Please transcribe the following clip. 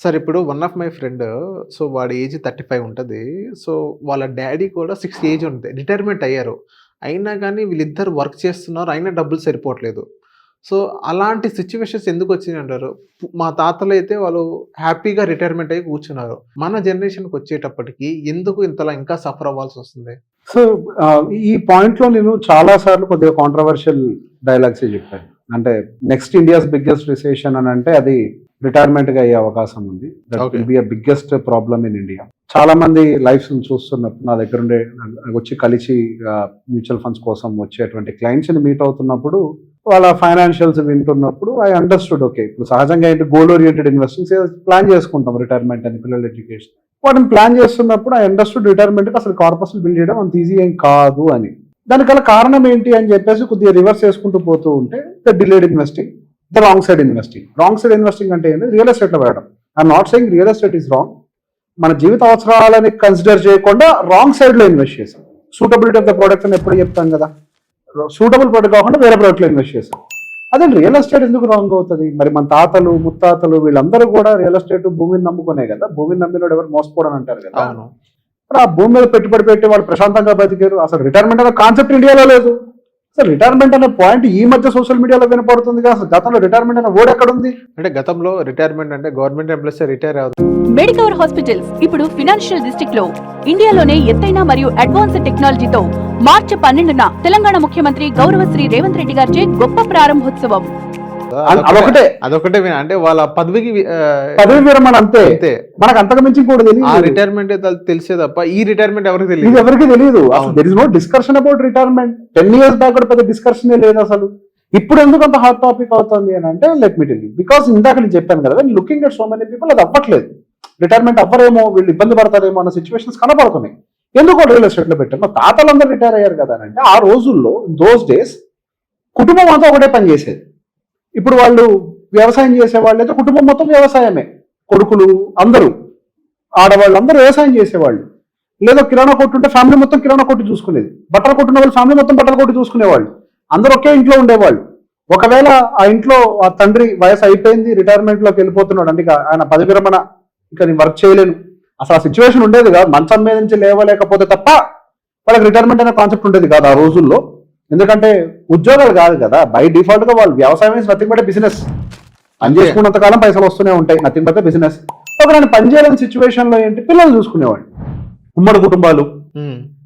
Sir ఇప్పుడు one of my friend so వాడి age 35 ఉంటది. సో వాళ్ళ డ్యాడీ కూడా 60 ఏజ్ ఉంది. రిటైర్మెంట్ అయ్యారు. అయినా గానీ వీళ్ళిద్దరు వర్క్ చేస్తున్నారు. అయినా డబ్బులు సరిపోవట్లేదు. సో అలాంటి సిట్యుయేషన్స్ ఎందుకొచ్చినాయంటారు? మా తాతలైతే వాళ్ళు హ్యాపీగా రిటైర్మెంట్ అయ్యి కూర్చున్నారు. మన జనరేషన్‌కొచ్చేటప్పటికి ఎందుకు ఇంతలా ఇంకా సఫర్ అవ్వాల్సొస్తుంది? సో ఈ పాయింట్‌లో నేను చాలా సార్లు కొద్దిగా కాంట్రోవర్షియల్ డైలాగ్సే చెప్పాను. అంటే నెక్స్ట్ ఇండియాస్ బిగ్గెస్ట్ రిసెషన్ అని అంటే అది రిటైర్మెంట్‌గా అయ్యే అవకాశం ఉంది. That okay. Will be a biggest problem in India. చాలా మంది లైఫ్స్‌ని చూస్తున్నప్పుడు నా దగ్గర ఉండే వచ్చి కలిసి మ్యూచువల్ ఫండ్స్ కోసం వచ్చేటువంటి క్లయింట్స్‌ని మీట్ అవుతున్నప్పుడు వాళ్ళ ఫైనాన్షియల్స్ వింటున్నప్పుడు ఐ అండర్స్టూడ్. ఓకే, ఇప్పుడు సహజంగా ఏంటి గోల్ ఓరియంటెడ్ ఇన్వెస్టింగ్స్ ప్లాన్ చేసుకుంటాం రిటైర్మెంట్ అని, పిల్లల ఎడ్యుకేషన్ వాటిని ప్లాన్ చేస్తున్నప్పుడు ఐ అండర్స్టూడ్ రిటైర్మెంట్కి అసలు కార్పస్లు బిల్డ్ చేయడం అంత ఈజీ ఏం కాదు అని. దానికి గల కారణం ఏంటి అని చెప్పేసి కొద్దిగా రివర్స్ చేసుకుంటూ పోతూ ఉంటే the delayed investing, the wrong side investing. Wrong side investing అంటే ఏంటి? రియల్ ఎస్టేట్లో పెట్టడం. I'm not saying real estate is wrong. మన జీవిత అవసరాలని కన్సిడర్ చేయకుండా రాంగ్ సైడ్లో ఇన్వెస్ట్ చేశాం. సూటబిలిటీ ఆఫ్ ద ప్రోడక్ట్ అని ఎప్పుడు చెప్తాం కదా, సూటబుల్ ప్రోడక్ట్ కాకుండా వేరే ప్రోడక్ట్లో ఇన్వెస్ట్ చేశాం. అదే రియల్ ఎస్టేట్ ఎందుకు రాంగ్ అవుతుంది? మరి మన తాతలు ముత్తాతలు వీళ్ళందరూ కూడా రియల్ ఎస్టేట్ భూమిని నమ్ముకునే కదా. భూమిని నమ్మినోడు ఎవరు మోసపోవడం అంటారు కదా. అవును. మరి ఆ భూమి మీద పెట్టుబడి పెట్టి వాళ్ళు ప్రశాంతంగా బతికారు. అసలు రిటైర్మెంట్ అనే కాన్సెప్ట్ ఇండియాలో లేదు. అసలు రిటైర్మెంట్ అనే పాయింట్ ఈ మధ్య సోషల్ మీడియాలో వినపడుతుంది. అసలు గతంలో రిటైర్మెంట్ అనే వర్డ్ ఎక్కడ ఉంది? అంటే గతంలో రిటైర్మెంట్ అంటే గవర్నమెంట్ ఎంప్లాయీస్ రిటైర్ అవుతారు. మెడికవర్ హాస్పిటల్స్ ఇప్పుడు ఫినాన్షియల్ డిస్ట్రిక్ట్ లో ఇండియాలోనే ఎత్తైన మరియు అడ్వాన్స్డ్ టెక్నాలజీతో మార్చి 12న తెలంగాణ ముఖ్యమంత్రి గౌరవశ్రీ రేవంత్ రెడ్డి గారిచే గొప్ప ప్రారంభోత్సవం. అదొకటే అంటే వాళ్ళ పదవికి పదవి విరమణ అంతే. అంతే. మనకు అంతకు మించి కూడా ఆ తెలియదు. రిటైర్మెంట్ తెలిసే తప్ప ఈ రిటైర్మెంట్ ఎవరికి ఇది తెలియదు. ఎవరికి తెలియదు. అసలు అవును. There is no discussion about retirement. 10 years back కూడా పెద్ద డిస్కషనే లేదు అసలు. ఇప్పుడు ఎందుకు అంత హాట్ టాపిక్ అవుతుంది అని అంటే let me tell you, because ఇందాక నేను చెప్పాను కదా, looking at so many people అది అవ్వట్లేదు. రిటైర్మెంట్ అవ్వరేమో, వీళ్ళు ఇబ్బంది పడతారేమో అన్న సిచ్యువేషన్స్ కనపడుతున్నాయి. ఎందుకు రియల్ ఎస్టేట్ లో పెట్టారు? మా తాతలందరూ రిటైర్ అయ్యారు కదా అని అంటే ఆ రోజుల్లో దోస్ డేస్ కుటుంబం అంతా ఒకటే పని చేసేది. ఇప్పుడు వాళ్ళు వ్యవసాయం చేసేవాళ్ళు అయితే కుటుంబం మొత్తం వ్యవసాయమే, కొడుకులు అందరూ, ఆడవాళ్ళు అందరూ వ్యవసాయం చేసేవాళ్ళు. లేదా కిరాణా కొట్టు ఉంటే ఫ్యామిలీ మొత్తం కిరాణా కొట్టు చూసుకునేది. బట్టల కొట్టున్న వాళ్ళు ఫ్యామిలీ మొత్తం బట్టల కొట్టు చూసుకునేవాళ్ళు. అందరూ ఒకే ఇంట్లో ఉండేవాళ్ళు. ఒకవేళ ఆ ఇంట్లో ఆ తండ్రి వయసు అయిపోయింది, రిటైర్మెంట్ లోకి వెళ్ళిపోతున్నాడు అంటే ఆయన పదవి విరమణ, ఇంకా నేను వర్క్ చేయలేను, అసలు ఆ సిచ్యువేషన్ ఉండేది కాదు. మంచం మీద నుంచి లేవలేకపోతే తప్ప వాళ్ళకి రిటైర్మెంట్ అనే కాన్సెప్ట్ ఉండేది కాదు ఆ రోజుల్లో. ఎందుకంటే ఉద్యోగాలు కాదు కదా, బై డిఫాల్ట్ గా వాళ్ళు వ్యవసాయం ఇస్ నథింగ్ బట్ బిజినెస్. పని చేసుకున్నంత కాలం పైసలు వస్తూనే ఉంటాయి, నథింగ్ బట్ బిజినెస్. ఒక నేను పని చేయలేని సిచ్యువేషన్ లో ఏంటి, పిల్లలు చూసుకునేవాళ్ళు, ఉమ్మడి కుటుంబాలు.